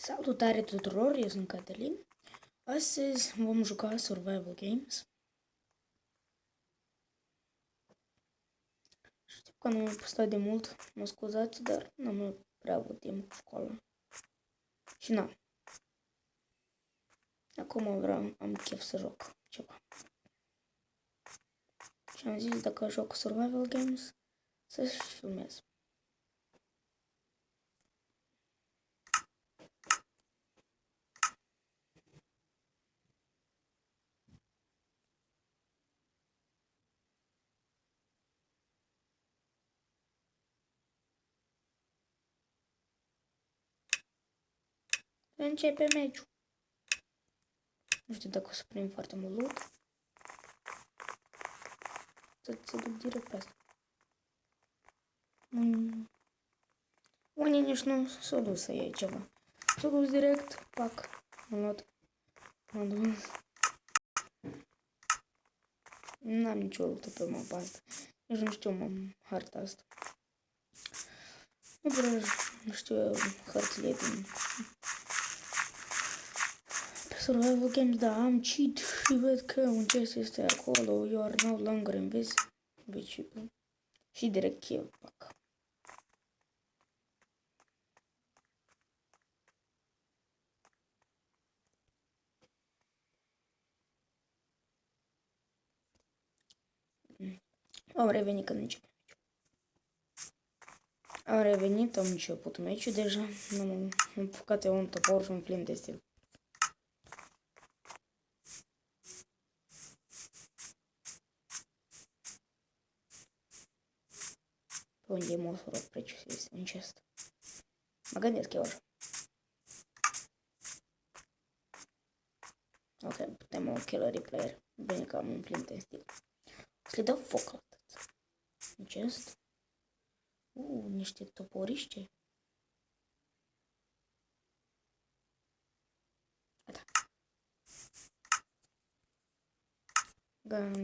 Salutare tuturor, eu sunt Cătălin. Astăzi vom juca Survival Games. Știu că nu am postat de mult, mă scuzați, dar n-am mai prea avut timp cu școala. Și n-am. Acum am chef să joc ceva. Și am zis dacă joc Survival Games să-și filmez. Începe meciul. Nu știu dacă o să prind foarte mult loot. Să duc direct pe asta. Unii nici nu s-au dus să iei ceva. S-au dus direct, pac, am luat. M-am dus. N-am nicio luptă pe mapa asta. Nici nu știu harta asta. Nu prea știu hărțile din pe Survival Games, da, am cheat și văd că un chest este acolo. You are no longer invisible. Și direct kill, pac. Am revenit când începe meciul. Am revenit, am început meciul deja. Am apucat un topor și un flint de stil. Pe unde e măsură precis este un chest. Mă gândesc eu așa. Ok, putem o killer player. Bine că am un flint de stil. Să-i dau foc la atât. Un chest. Niște toporiște. Gata.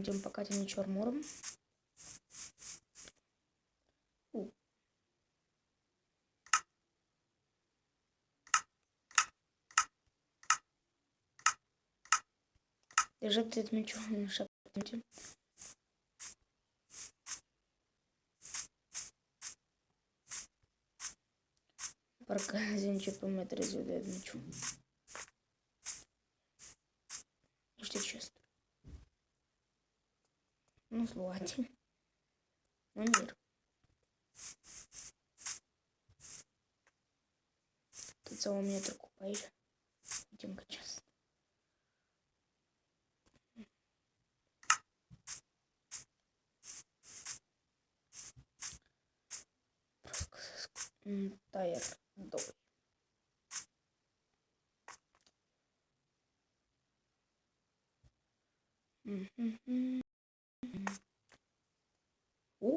Din păcate nici armură. Deja de meciul în 7 minute. Parcă azi începem mai târziu de meciul. Niște chesturi. Nu-s luate. Nu mir. Atâția oameni au trecut pe aici. Uite că chest. Tier 2.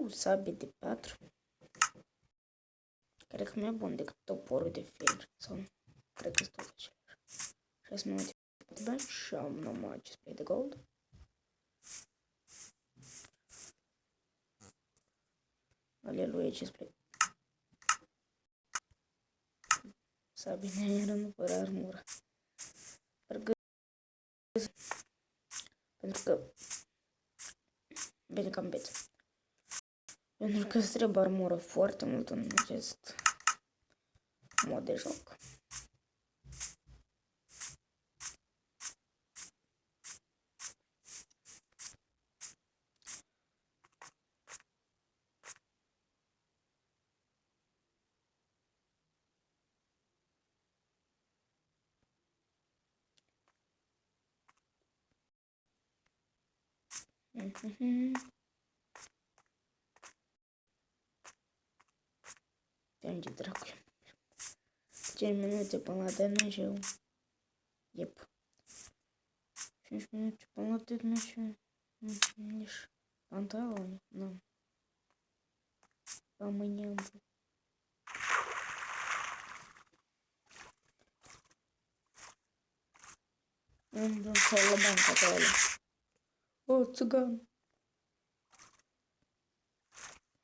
Sabie de 4. Cred că mai bun decât toporul de fier. Sau cred că-s tot același. Și să mă uit pe bench și am numai display de gold. Aleluia, display. Sabie neagră, nu fără armură. Pentru că bine că am bet. Pentru că îți trebuie armură foarte mult în acest mod de joc. Unde dracu? 5 minute până la Dumnezeu. Yep. 5 minute până la Dumnezeu. Nici pantaloni. Nu. Am mâine am vrut. Am vrut să la banca pe ăla. O, țigan.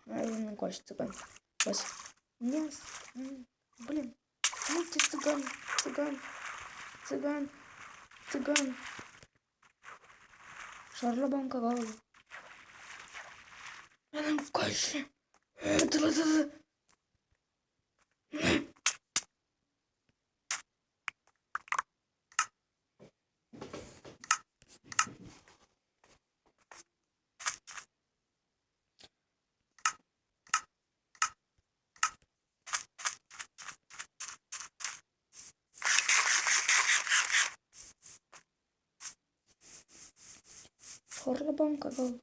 Hai, nu încoace țigan. Băs. Yes. Blin. Uite țigan. цыган, цыган, цыган. Шарлобанка голова. Она в каше. Шарлобанка голова.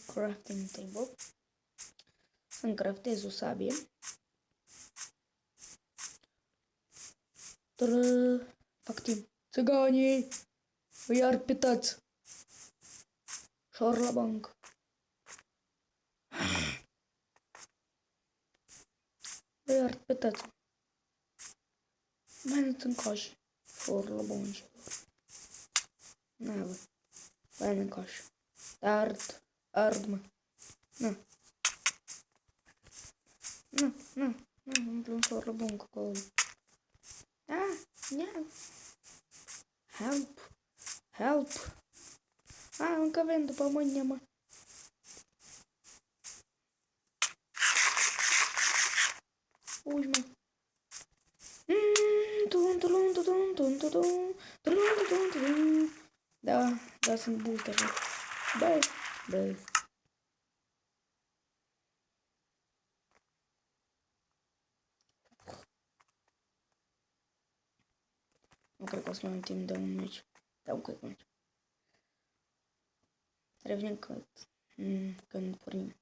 Crafting table. Să-mi craftez o sabie. Fac timp. Țiganii! Îi arpitați! Șorlabanc. Îi arpitați. Veneți în coș. Șorlabanci. N-avă. Ven în coș. Ard-mă. Nu. Nu, umplu un șorlabanc acolo. Help. Încă vin după mâine, mă. Uși, mă. Da, sunt booster. Bă. Nu cred că o să mai am timp de un meci. Da, un quick match. Revenim când pornim.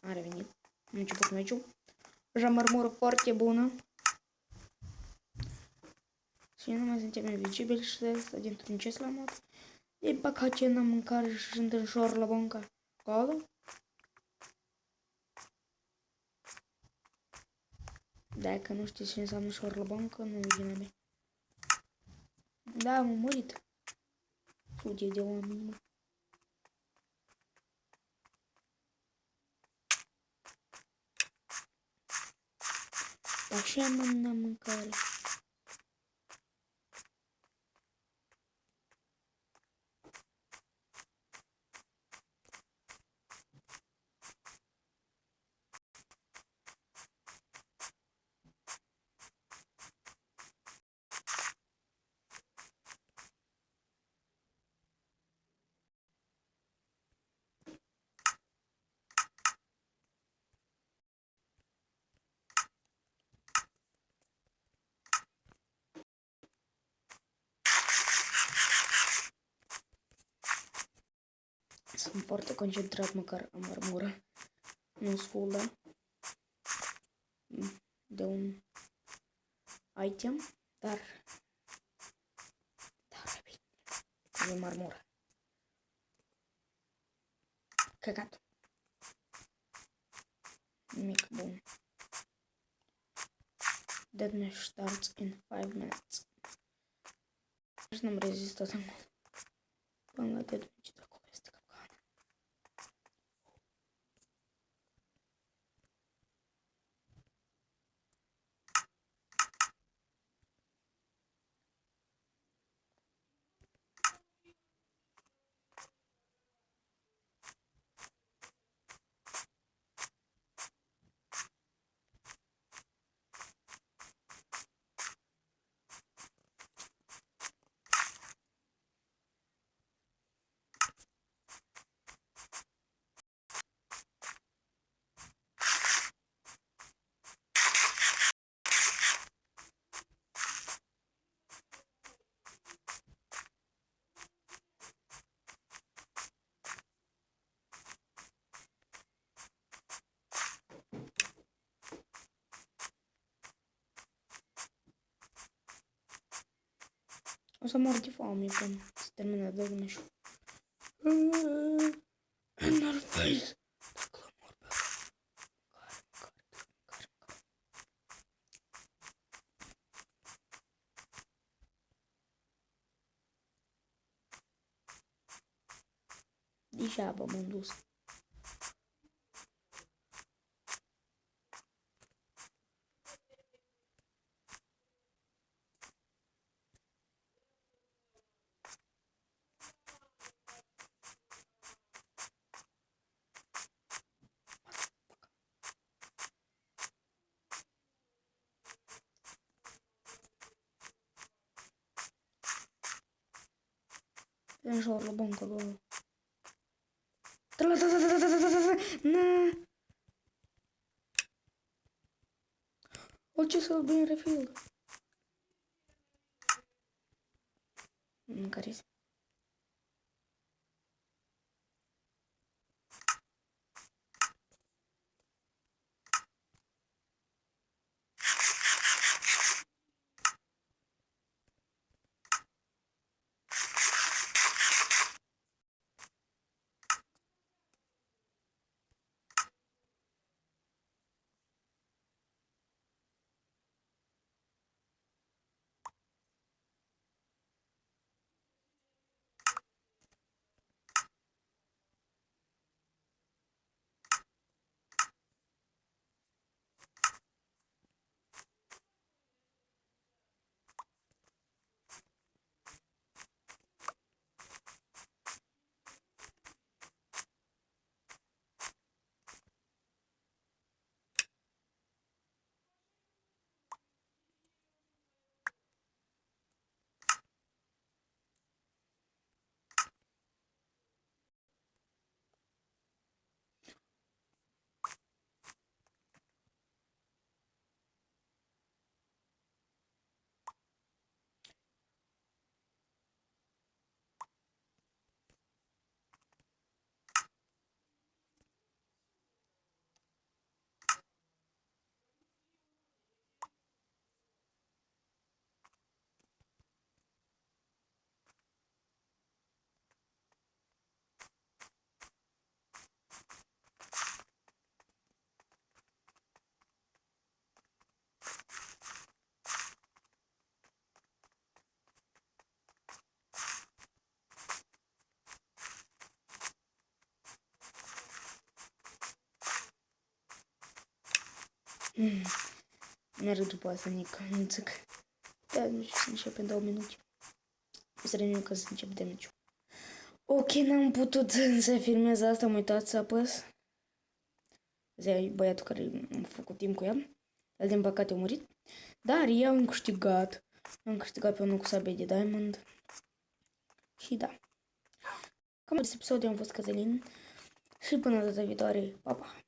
A revenit. Am început meciul. Deja marmură foarte bună. Și nu mai suntem invizibili și de asta dintr-un chest la mod. Din păcate n-am mâncare și sunt în Șorlabanca acolo. Dacă nu știți ce înseamnă Șorlabanca, nu vine mea. Da, am murit. Sute de oameni, mă. Așa n-am mâncare. Sunt foarte concentrat, măcar am armură. Nu full, da? De un item, dar repede. Avem armură. Căcat. Nimic bun. Deathmatch starts in 5 minutes. Deci n-am rezistat mult. Până la deathmatch de acolo este capcană. O să mor de foame până se termină deathmatch-ul. N-ar face. Dacă mor pe mâncare. Degeaba m-am dus. Я же лобонка голову. На. Вот часов бы рефил. Карись. Merg după asta, Nica, nu zic. Da, nu știu să încep în 2 minute. O să revenim ca să încep de meciul. Ok, n-am putut să filmez asta, am uitat să apăs. Zi, băiatul care am făcut timp cu el. El din păcate a murit. Dar eu am câștigat. Am câștigat pe unul cu sabie de diamond. Și da. Cam acest episod am fost Cătălin. Și până data viitoare, pa, pa!